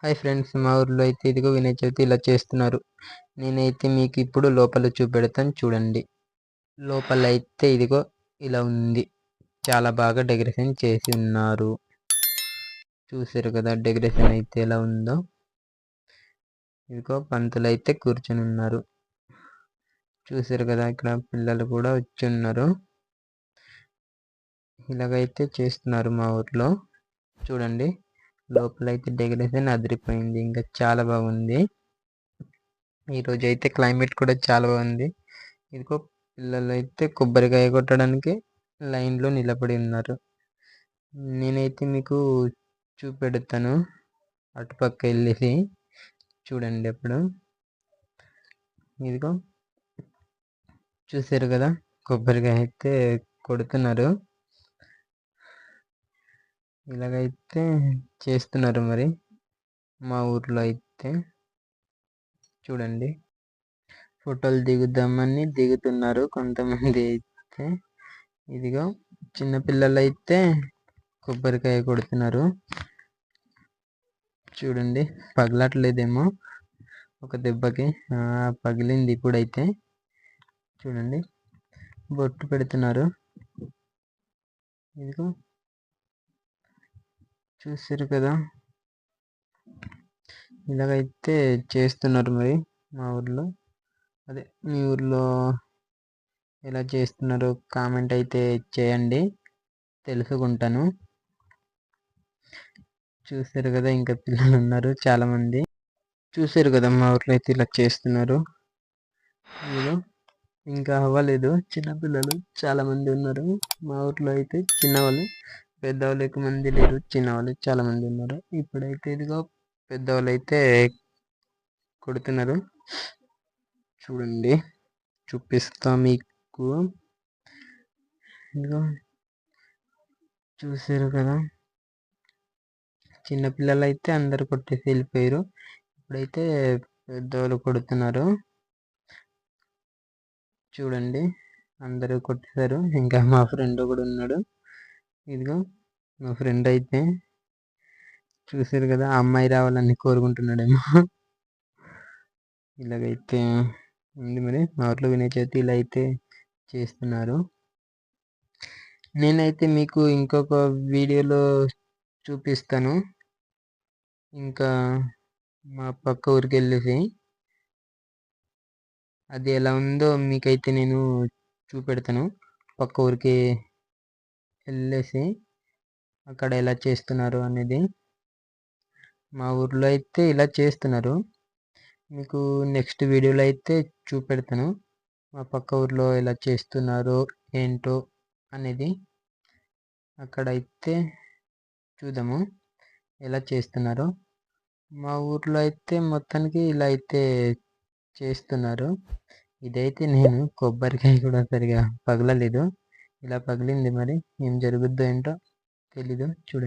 Hi friends, మా ఊర్లో అయితే ఇదిగో వినాయక చవితి ఇలా చేస్తున్నారు. నేనైతే మీకు ఇప్పుడు లోపల చూపెడతాను చూడండి. లోపల అయితే ఇదిగో ఇలా ఉంది. చాలా బాగా డెకరేషన్ చేసి ఉన్నారు. చూసారు కదా డెకరేషన్ అయితే ఎలా ఉందో. ఇదిగో పంతులు అయితే కూర్చొని ఉన్నారు. చూసారు కదా ఇక్కడ పిల్లలు కూడా వచ్చి ఉన్నారు. ఇలాగైతే చేస్తున్నారు మా ఊర్లో. చూడండి లోపల అయితే డెకరేషన్ అదిరిపోయింది. ఇంకా చాలా బాగుంది. ఈరోజు అయితే క్లైమేట్ కూడా చాలా బాగుంది. ఇదిగో పిల్లలు అయితే కొబ్బరికాయ కొట్టడానికి లైన్లో నిలబడి ఉన్నారు. నేనైతే మీకు చూపెడతాను అటుపక్క వెళ్ళేసి. చూడండి అప్పుడు ఇదిగో చూసారు కదా కొబ్బరికాయ అయితే కొడుతున్నారు. ఇలాగైతే చేస్తున్నారు మరి మా ఊర్లో అయితే. చూడండి ఫోటోలు దిగుదామని దిగుతున్నారు కొంతమంది అయితే. ఇదిగో చిన్నపిల్లలు అయితే కొబ్బరికాయ కొడుతున్నారు. చూడండి పగలట్లేదేమో ఒక దెబ్బకి. పగిలింది ఇప్పుడైతే. చూడండి బొట్టు పెడుతున్నారు. ఇదిగో చూసారు కదా ఇలాగైతే చేస్తున్నారు మరి మా ఊర్లో. అదే మీ ఊర్లో ఎలా చేస్తున్నారో కామెంట్ అయితే చేయండి, తెలుసుకుంటాను. చూసారు కదా ఇంకా పిల్లలు ఉన్నారు చాలా మంది. చూసారు కదా మా ఊర్లో అయితే ఇలా చేస్తున్నారు. ఇదిగో ఇంకా అవ్వలేదు. చిన్నపిల్లలు చాలా మంది ఉన్నారు మా ఊర్లో అయితే. చిన్నవాళ్ళు పెద్దవాళ్ళు ఎక్కువ మంది లేరు, చిన్నవాళ్ళు చాలా మంది ఉన్నారు. ఇప్పుడైతే ఇదిగో పెద్దవాళ్ళు అయితే కొడుతున్నారు. చూడండి చూపిస్తా మీకు. ఇదిగో చూసారు కదా చిన్నపిల్లలు అయితే అందరు కొట్టేసి వెళ్ళిపోయారు. ఇప్పుడైతే పెద్దవాళ్ళు కొడుతున్నారు. చూడండి అందరూ కొట్టేశారు. ఇంకా మా ఫ్రెండ్ కూడా ఉన్నాడు. ఇదిగో మా ఫ్రెండ్ అయితే చూసారు కదా అమ్మాయి రావాలని కోరుకుంటున్నాడేమో. ఇలాగైతే ఉంది మరి మా ఊర్లో వినాయక చవితి ఇలా అయితే చేస్తున్నారు. నేనైతే మీకు ఇంకొక వీడియోలో చూపిస్తాను. ఇంకా మా పక్క ఊరికి వెళ్ళేసి అది ఎలా ఉందో మీకైతే నేను చూపెడతాను. పక్క ఊరికి వెళ్ళేసి అక్కడ ఎలా చేస్తున్నారు అనేది. మా ఊర్లో అయితే ఇలా చేస్తున్నారు. మీకు నెక్స్ట్ వీడియోలో అయితే చూపెడతాను మా పక్క ఊర్లో ఎలా చేస్తున్నారో ఏంటో అనేది. అక్కడైతే చూద్దాము ఎలా చేస్తున్నారో. మా ఊర్లో అయితే మొత్తానికి ఇలా అయితే చేస్తున్నారు. ఇదైతే నేను కొబ్బరికాయ కూడా సరిగా పగలలేదు. ఇలా పగిలింది. మరి ఏం జరుగుద్దో ఏంటో తెలీదు. చూడండి.